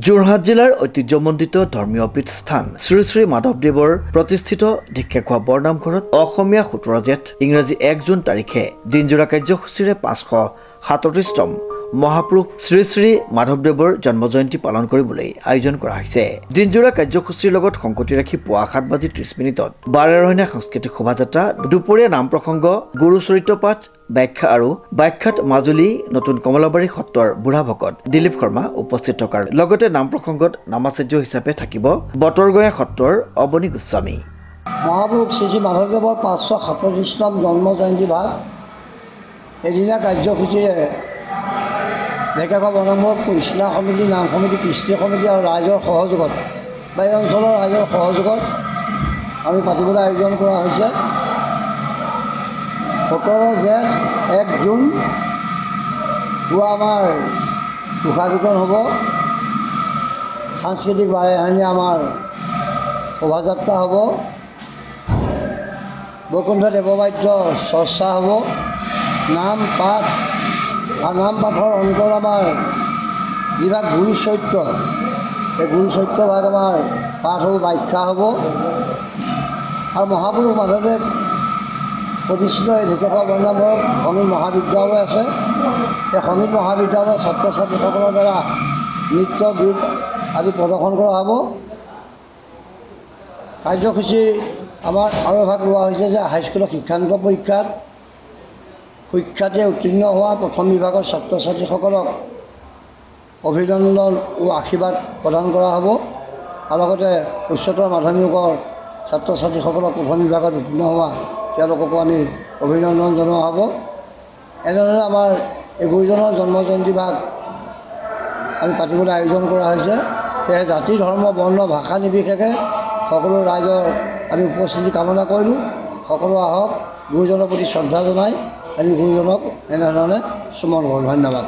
যোৰহাট জিলাৰ ঐতিহ্যমণ্ডিত ধৰ্মীয় পীঠস্থান শ্ৰী শ্ৰী মাধৱদেৱৰ প্ৰতিষ্ঠিত ঢেকীয়াখোৱা বৰনামঘৰত অসমীয়া 17 জেঠ ইংৰাজী 1 জুন তাৰিখে দিনজোৰা কাৰ্যসূচীৰে 537তম মহাপুৰুষ শ্ৰী শ্ৰী মাধৱদেৱৰ জন্মজয়ন্তী পালন কৰিবলৈ আয়োজন কৰা হৈছে। দিনজোৰা কাৰ্যসূচীৰ লগত সংগতি ৰাখি পুৱা 7:30 বাৰেৰহণীয়া সাংস্কৃতিক শোভাযাত্ৰা, দুপৰীয়া নাম প্ৰসংগ, গুৰু চৰিত্ৰ পাঠ, ব্যাখ্যা আৰু ব্যাখ্যাত মাজুলী নতুন কমলাবাৰী সত্ৰৰ বুঢ়া ভকত দিলীপ শৰ্মা উপস্থিত থকাৰ লগতে নাম প্ৰসংগত নামাচাৰ্য হিচাপে থাকিব বটৰগয়া সত্ৰৰ অৱনী গোস্বামী। মহাপুৰুষ শ্ৰী শ্ৰী মাধৱদেৱৰ 537তম জন্ম জয়ন্তী ভাগ এদিনীয়া কাৰ্যসূচীৰে ঢেকীয়াখোৱা বৰনামঘৰ পৰিচালনা সমিতি, নাম সমিতি, কৃষ্টি সমিতি আৰু ৰাইজৰ সহযোগত বা এই অঞ্চলৰ ৰাইজৰ সহযোগত আমি পাতিবলৈ আয়োজন কৰা হৈছে। 17 জেঠ 1 জুন পুৱা আমাৰ ঘোষা কীৰ্তন হ'ব, সাংস্কৃতিক বাৰেৰহণীয়া আমাৰ শোভাযাত্ৰা হ'ব, বৈকুণ্ঠ দেৱবাদ্য চৰ্চা হ'ব, নাম পাঠ আৰু নাম পাঠৰ অন্তত আমাৰ যিভাগ গুৰু চৰিত্ৰ, এই গুৰু চৰিত্ৰ ভাগ আমাৰ পাঠ হ'ব, ব্যাখ্যা হ'ব। আৰু মহাপুৰুষ মাধৱদেৱ প্ৰতিষ্ঠিত এই ঢেকীয়াখোৱা বৰনামঘৰত সংগীত মহাবিদ্যালয় আছে। এই সংগীত মহাবিদ্যালয়ৰ ছাত্ৰ ছাত্ৰীসকলৰ দ্বাৰা নৃত্য গীত আদি প্ৰদৰ্শন কৰা হ'ব। কাৰ্যসূচী আমাৰ আৰু এভাগ লোৱা হৈছে যে হাইস্কুলৰ শিক্ষান্ত পৰীক্ষাত সুখ্যাতিৰে উত্তীৰ্ণ হোৱা প্ৰথম বিভাগৰ ছাত্ৰ ছাত্ৰীসকলক অভিনন্দন ও আশীৰ্বাদ প্ৰদান কৰা হ'ব। আৰু লগতে উচ্চতৰ মাধ্যমিকৰ ছাত্ৰ ছাত্ৰীসকলক প্ৰথম বিভাগত উত্তীৰ্ণ হোৱা তেওঁলোককো আমি অভিনন্দন জনোৱা হ'ব। এনেদৰে আমাৰ এই গুৰুজনৰ জন্ম জয়ন্তী ভাগ আমি পাতিবলৈ আয়োজন কৰা হৈছে। সেয়ে জাতি, ধৰ্ম, বৰ্ণ, ভাষা নিৰ্বিশেষে সকলো ৰাইজৰ আমি উপস্থিতি কামনা কৰিলোঁ। সকলো আহক, গুৰুজনৰ প্ৰতি শ্ৰদ্ধা জনাই আমি গুৰুজনক এনেধৰণে চুমন কৰোঁ। ধন্যবাদ।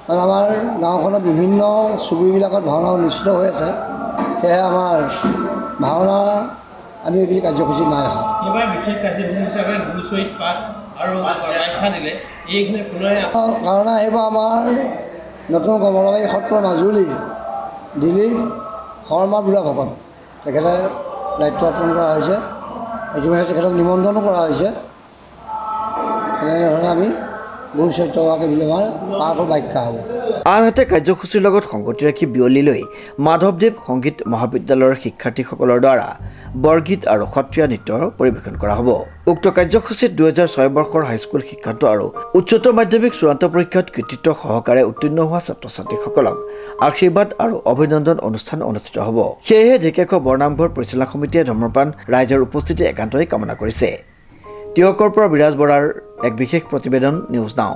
কাৰণ আমাৰ গাঁওখনৰ বিভিন্ন চুবুৰীবিলাকত ভাওনা অনুষ্ঠিত হৈ আছে, সেয়েহে আমাৰ ভাওনা আমি এইবিলাক কাৰ্যসূচী নাই ৰখা। এইবাৰ বিশেষ কাৰ্যসূচী হিচাপে গুৰু চৰিত পাঠ আৰু ব্যাখ্যা দিলে, এইখিনি কাৰণে আহিব আমাৰ নতুন কমলাবাৰী সত্ৰৰ মাজুলী দিলীপ শৰ্মা বুঢ়া ভকত, তেখেতে দায়িত্ব অৰ্পণ কৰা হৈছে। ইতিমধ্যে তেখেতক নিমন্ত্ৰণো কৰা হৈছে। এনেধৰণে আমি গুৰু চৰিত্ৰ ভাগে আমাৰ পাঠ আৰু ব্যাখ্যা হ'ব। আনহাতে কাৰ্যসূচীৰ লগত সংগতি ৰাখি বিয়লিলৈ মাধৱদেৱ সংগীত মহাবিদ্যালয়ৰ শিক্ষাৰ্থীসকলৰ দ্বাৰা বৰগীত আৰু সত্ৰীয়া নৃত্যৰ পৰিৱেশন কৰা হ'ব। উক্ত কাৰ্যসূচীত 2006 বৰ্ষৰ হাইস্কুল শিক্ষান্ত আৰু উচ্চতৰ মাধ্যমিক চূড়ান্ত পৰীক্ষাত কৃতিত্ব সহকাৰে উত্তীৰ্ণ হোৱা ছাত্ৰ ছাত্ৰীসকলক আশীৰ্বাদ আৰু অভিনন্দন অনুষ্ঠান অনুষ্ঠিত হ'ব। সেয়েহে ঢেকীয়াখোৱা বৰনামঘৰ পৰিচালনা সমিতিয়ে ধৰ্মপ্ৰাণ ৰাইজৰ উপস্থিতি একান্তই কামনা কৰিছে। তিয়কৰ পৰা বিৰাজ বৰাৰ এক বিশেষ প্ৰতিবেদন, নিউজ নাও।